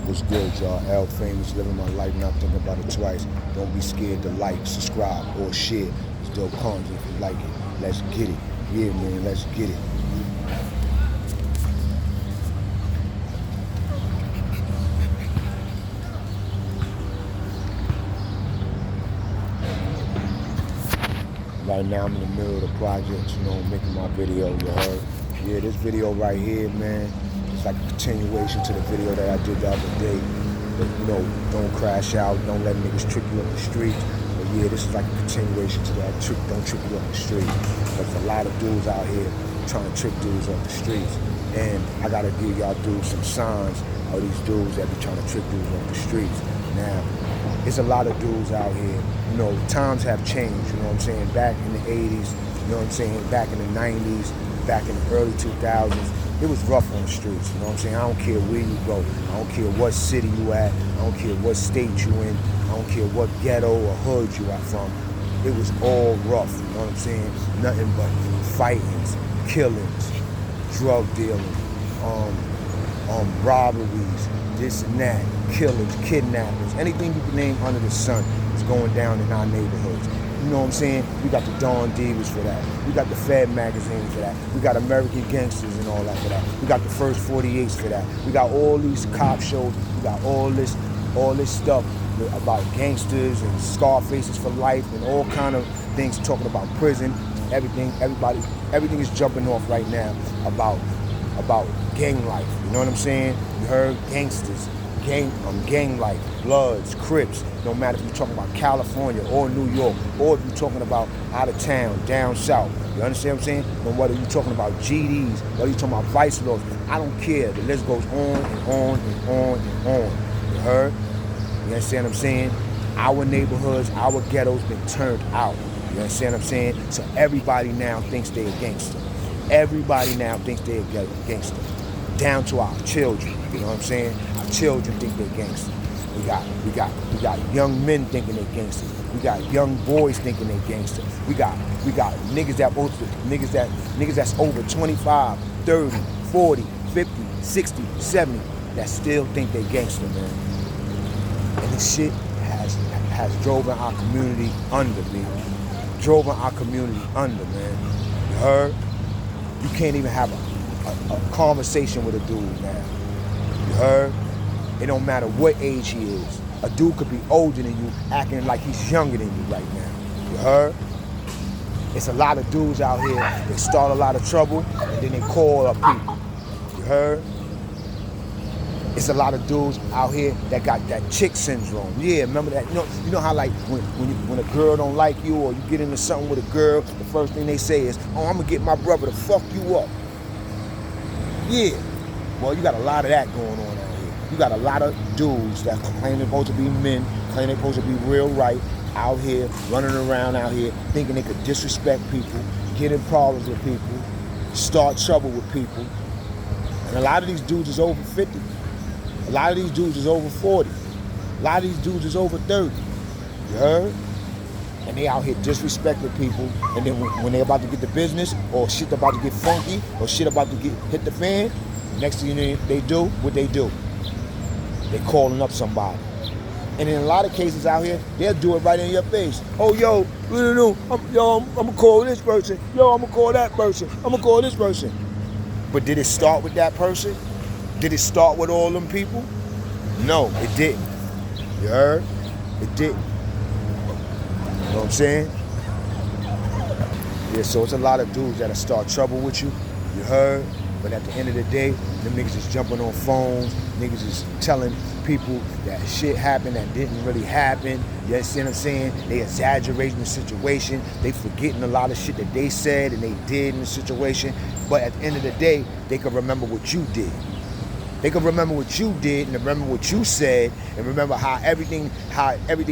What's good, y'all? L Famous, living my life, not thinking about it twice. Don't be scared to like, subscribe, or share. It's dope content if you like it. Let's get it. Yeah, man, let's get it. Right now I'm in the middle of the project, making my video, you heard? Yeah, this video right here, man, it's like a continuation to the video that I did the other day. But, don't crash out, don't let niggas trick you up the street. But yeah, this is like a continuation to that don't trick you up the street. There's a lot of dudes out here trying to trick dudes off the streets. And I gotta give y'all dudes some signs of these dudes that be trying to trick dudes off the streets. Now, it's a lot of dudes out here. Times have changed, you know what I'm saying? Back in the 80s, you know what I'm saying? Back in the 90s, back in the early 2000s, it was rough on the streets, you know what I'm saying? I don't care where you go. I don't care what city you at. I don't care what state you in. I don't care what ghetto or hood you are from. It was all rough, you know what I'm saying? Nothing but fightings, killings, drug dealing, robberies, this and that, killings, kidnappings, anything you can name under the sun is going down in our neighborhoods. You know what I'm saying? We got the Dawn Divas for that. We got the Fed magazine for that. We got American Gangsters and all that for that. We got the First 48s for that. We got all these cop shows. We got all this stuff about gangsters and Scarfaces for life and all kind of things talking about prison. Everything is jumping off right now about gang life. You know what I'm saying? You heard? Gangsters, gang life, Bloods, Crips. No matter if you're talking about California or New York, or if you're talking about out of town, down south. You understand what I'm saying? No whether you're talking about GDs, whether you're talking about vice lords, I don't care. The list goes on and on and on and on. You heard? You understand what I'm saying? Our neighborhoods, our ghettos been turned out. You understand what I'm saying? So everybody now thinks they're a gangster. Everybody now thinks they're a gangster. Down to our children, you know what I'm saying? Our children think they're gangsters. We got young men thinking they're gangsters. We got young boys thinking they're gangsters. We got niggas that's over 25, 30, 40, 50, 60, 70 that still think they're gangster, man. And this shit has driven our community under, man. Driven our community under, man. You heard? You can't even have a conversation with a dude now. You heard? It don't matter what age he is. A dude could be older than you, acting like he's younger than you right now. You heard? It's a lot of dudes out here, they start a lot of trouble, and then they call up people. You heard? It's a lot of dudes out here that got that chick syndrome. Yeah, remember that? You know how like when a girl don't like you or you get into something with a girl, the first thing they say is, "Oh, I'm gonna get my brother to fuck you up." Yeah. Well, you got a lot of that going on out here. You got a lot of dudes that claim they're supposed to be men, claim they're supposed to be real right, out here, running around out here, thinking they could disrespect people, get in problems with people, start trouble with people. And a lot of these dudes is over 50. A lot of these dudes is over 40. A lot of these dudes is over 30. You heard? And they out here disrespecting people. And then when they about to get the business, or shit about to get funky, or shit about to hit the fan, next thing you know, they do what they do. They calling up somebody. And in a lot of cases out here, they'll do it right in your face. Oh, yo, I'm gonna call this person. Yo, I'm gonna call that person. I'm gonna call this person. But did it start with that person? Did it start with all them people? No, it didn't. You heard? It didn't. You know what I'm saying? Yeah, so it's a lot of dudes that'll start trouble with you. You heard? But at the end of the day, them niggas is jumping on phones. Niggas is telling people that shit happened that didn't really happen. You see what I'm saying? They exaggerating the situation. They forgetting a lot of shit that they said and they did in the situation. But at the end of the day, they can remember what you did. They can remember what you did and remember what you said and remember how everything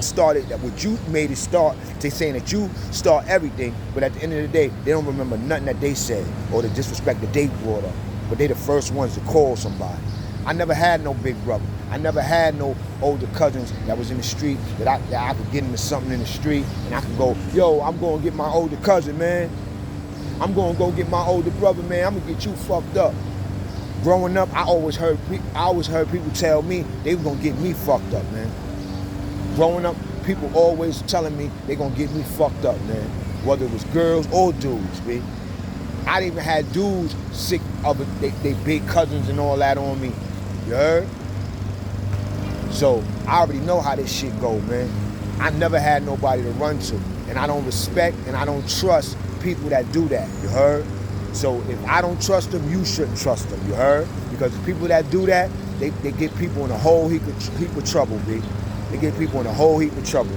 started, that what you made it start. They saying that you start everything, but at the end of the day, they don't remember nothing that they said or the disrespect that they brought up. But they the first ones to call somebody. I never had no big brother. I never had no older cousins that was in the street that I could get into something in the street and I could go, yo, I'm going to get my older cousin, man. I'm going to go get my older brother, man. I'm going to get you fucked up. growing up, I always heard people tell me they were gonna get me fucked up, man. Growing up, people always telling me they gonna get me fucked up, man. Whether it was girls or dudes, B. I didn't even had dudes sick of it, they big cousins and all that on me. You heard? So I already know how this shit go, man. I never had nobody to run to. And I don't respect and I don't trust people that do that, you heard? So if I don't trust them, you shouldn't trust them, you heard? Because the people that do that, they get people in a whole heap of trouble, B. They get people in a whole heap of trouble.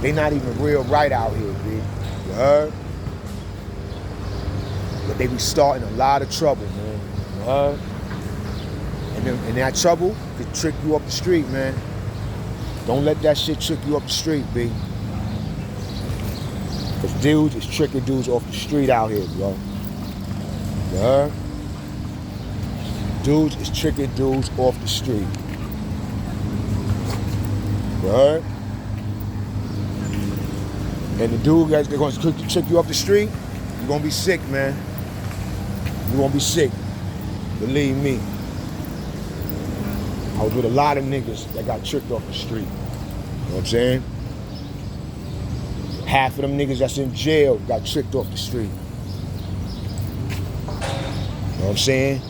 They not even real right out here, B. You heard? But they be starting a lot of trouble, man. You heard? And that trouble could trick you up the street, man. Don't let that shit trick you up the street, B. Because dudes is tricking dudes off the street out here, bro. You heard? Dudes is tricking dudes off the street. You heard? And the dude guys, they're going to trick you off the street, you're going to be sick, man. You're going to be sick. Believe me. I was with a lot of niggas that got tricked off the street. You know what I'm saying? Half of them niggas that's in jail got tricked off the street. You know what I'm saying?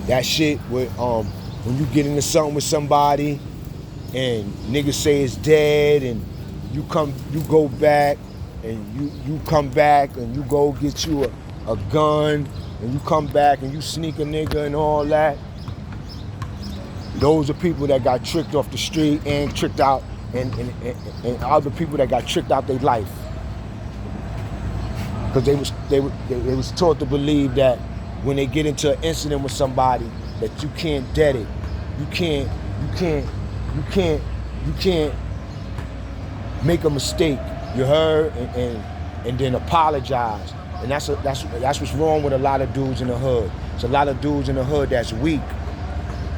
That shit with when you get into something with somebody and niggas say it's dead and you go back and you come back and you go get you a gun and you come back and you sneak a nigga and all that. Those are people that got tricked off the street and tricked out, and other people that got tricked out their life. Because they was taught to believe that when they get into an incident with somebody that you can't dead it. You can't make a mistake. You heard? And then apologize. And that's what's wrong with a lot of dudes in the hood. It's a lot of dudes in the hood that's weak.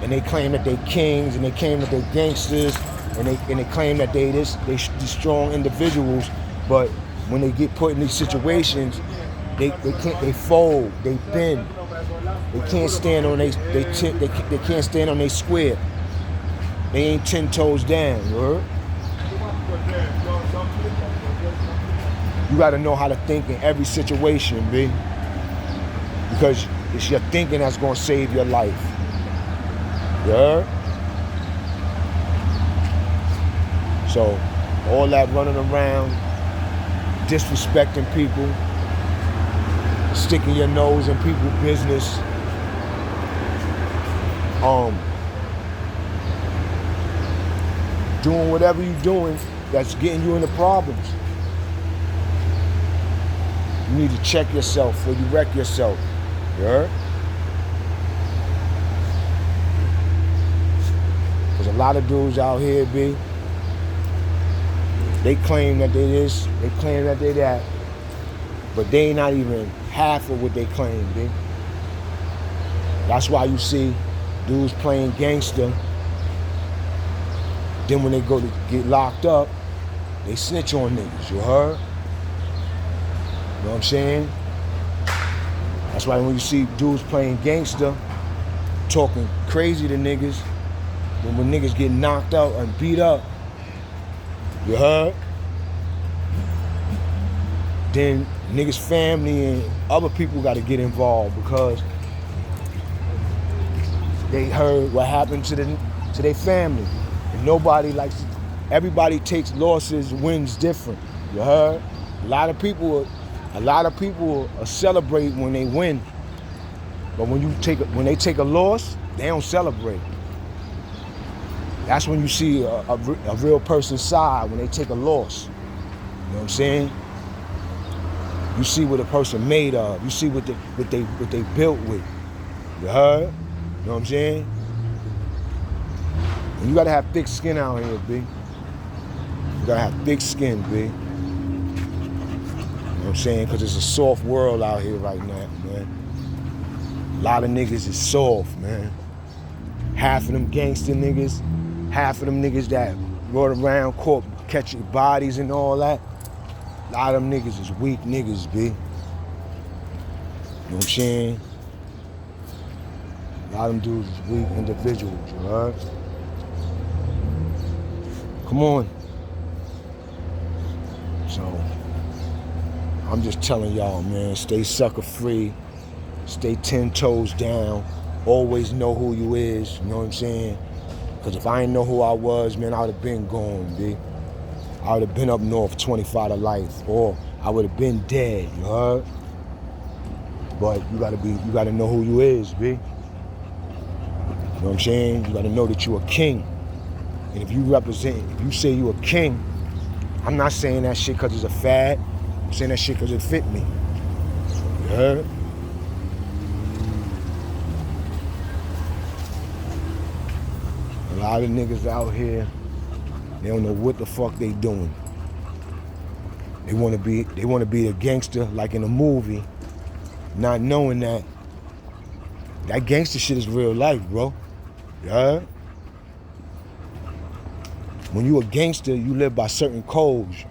And they claim that they kings, and they claim that they gangsters, and they claim that they strong individuals, but when they get put in these situations, they fold, they bend, they can't stand on they can't stand on their square. They ain't 10 toes down, you heard? You gotta know how to think in every situation, B. Because it's your thinking that's gonna save your life. You heard? So, all that running around, disrespecting people, sticking your nose in people's business, doing whatever you're doing that's getting you into problems. You need to check yourself before you wreck yourself. You heard? There's a lot of dudes out here, B. They claim that they this, they claim that they that, but they ain't not even half of what they claim, B. That's why you see dudes playing gangster. Then when they go to get locked up, they snitch on niggas, you heard? You know what I'm saying? That's why when you see dudes playing gangster, talking crazy to niggas, when niggas get knocked out and beat up, you heard? Then niggas' family and other people got to get involved because they heard what happened to their family. And nobody likes, everybody takes losses, wins different. You heard? A lot of people celebrate when they win, but when they take a loss, they don't celebrate. That's when you see a real person's side, when they take a loss. You know what I'm saying? You see what a person made of. You see what they built with. You heard? You know what I'm saying? And you gotta have thick skin out here, B. You gotta have thick skin, B. You know what I'm saying? Because it's a soft world out here right now, man. A lot of niggas is soft, man. Half of them gangster niggas, half of them niggas that rode around, caught catching bodies and all that. A lot of them niggas is weak niggas, B. You know what I'm saying? A lot of them dudes is weak individuals, you heard? Come on. So, I'm just telling y'all, man, stay sucker free, stay 10 toes down, always know who you is, you know what I'm saying? Because if I ain't know who I was, man, I would have been gone, B. I would have been up north 25 to life, or I would have been dead, you heard? But you gotta know who you is, B. You know what I'm saying? You gotta know that you a king. And if you say you a king, I'm not saying that shit because it's a fad. I'm saying that shit because it fit me. You heard? A lot of niggas out here, they don't know what the fuck they doing. They wanna be a gangster like in a movie, not knowing that gangster shit is real life, bro. You heard? When you a gangster, you live by certain codes.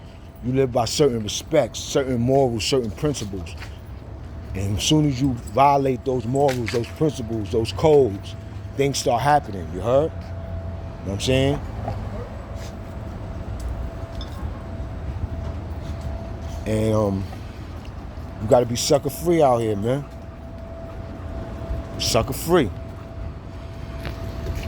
You live by certain respects, certain morals, certain principles. And as soon as you violate those morals, those principles, those codes, things start happening, you heard? You know what I'm saying? And you gotta be sucker free out here, man. Sucker free.